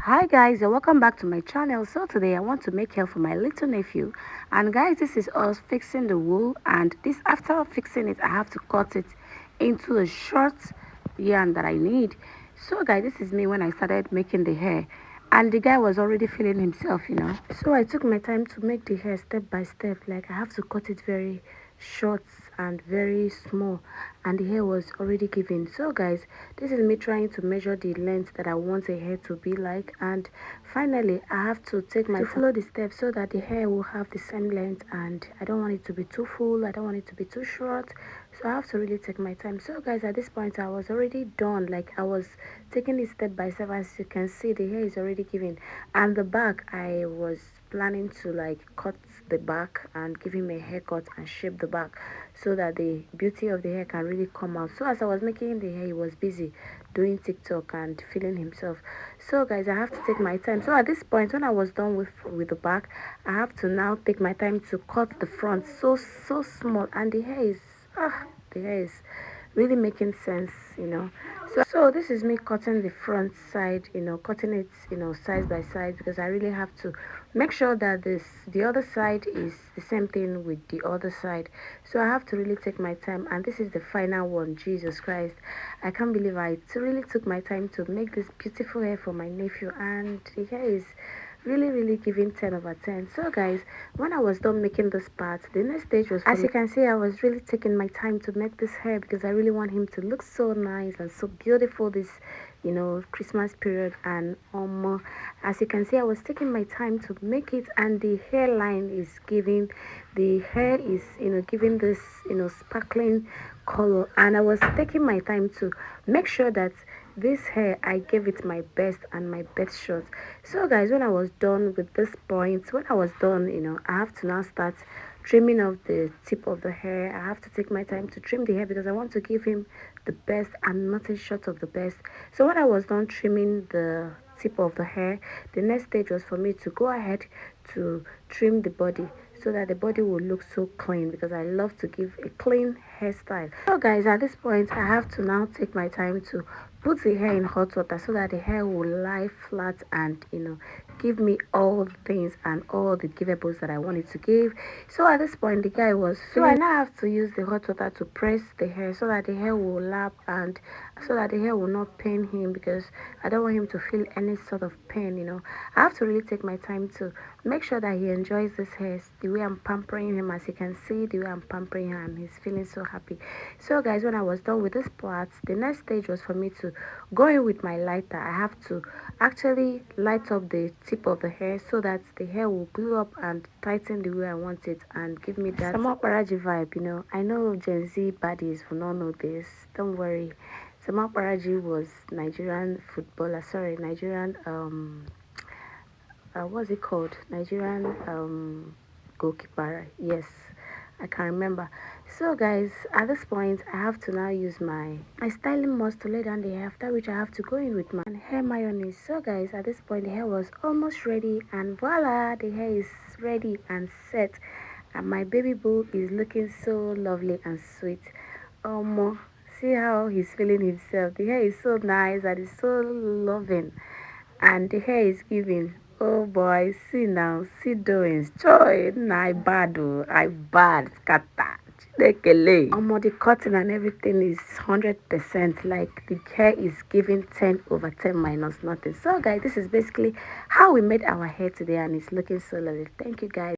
Hi guys, and welcome back to my channel. So today I want to make hair for my little nephew, and guys, this is us fixing the wool. And this, after fixing it, I have to cut it into a short yarn that I need. So guys, this is me when I started making the hair, and the guy was already feeling himself. So I took my time to make the hair step by step. Like, I have to cut it very short and very small, and the hair was already giving. So guys, this is me trying to measure the length that I want a hair to be like, and finally I have to take my follow the steps so that the hair will have the same length, and I don't want it to be too full, I don't want it to be too short. So I have to really take my time. So guys, at this point I was already done. Like, I was taking it step by step. As you can see, the hair is already giving, and the back, I was planning to like cut the back and give him a haircut and shape the back so that the beauty of the hair can really come out. So as I was making the hair, he was busy doing TikTok and feeling himself. So guys, I have to take my time. So at this point, when I was done with the back, I have to now take my time to cut the front. So small, and the hair is really making sense. So this is me cutting the front side, cutting it, side by side, because I really have to make sure that the other side is the same thing with the other side. So I have to really take my time, and this is the final one. Jesus Christ, I can't believe I really took my time to make this beautiful hair for my nephew, and the hair is really giving 10 over 10. So guys, when I was done making this part, the next stage was, as you can see, I was really taking my time to make this hair because I really want him to look so nice and so beautiful this Christmas period. And as you can see, I was taking my time to make it, and the hairline is giving, the hair is giving this sparkling color, and I was taking my time to make sure that this hair, I gave it my best and my best shot. So guys, when I was done with this point, when I was done, I have to now start trimming off the tip of the hair. I have to take my time to trim the hair because I want to give him the best and nothing short of the best. So when I was done trimming the tip of the hair, the next stage was for me to go ahead to trim the body so that the body will look so clean, because I love to give a clean hairstyle. So guys, at this point I have to now take my time to put the hair in hot water so that the hair will lie flat and give me all the things and all the givables that I wanted to give. So at this point the guy was feeling, so I now have to use the hot water to press the hair so that the hair will lap, and so that the hair will not pain him, because I don't want him to feel any sort of pain. I have to really take my time to make sure that he enjoys this hair the way I'm pampering him. As you can see, the way I'm pampering him, and he's feeling so happy. So guys, when I was done with this part, the next stage was for me to go in with my lighter. I have to actually light up the tip of the hair so that the hair will glue up and tighten the way I want it and give me that Sama Paraji vibe. I know Gen Z baddies will not know this. Don't worry. Sama Paraji was Nigerian footballer, sorry, Nigerian what's it called, Nigerian goalkeeper. Yes, I can remember. So guys, at this point I have to now use my styling must to lay down the hair, after which I have to go in with my hair mayonnaise. So guys, at this point the hair was almost ready, and voila, the hair is ready and set, and my baby boo is looking so lovely and sweet. See how he's feeling himself. The hair is so nice and it's so loving, and the hair is giving. Oh boy, see now, see doings. Joy, I bad, I bad, scatter. The cutting and everything is 100%. Like, the hair is giving 10 over 10 minus nothing. So guys, this is basically how we made our hair today, and it's looking so lovely. Thank you guys.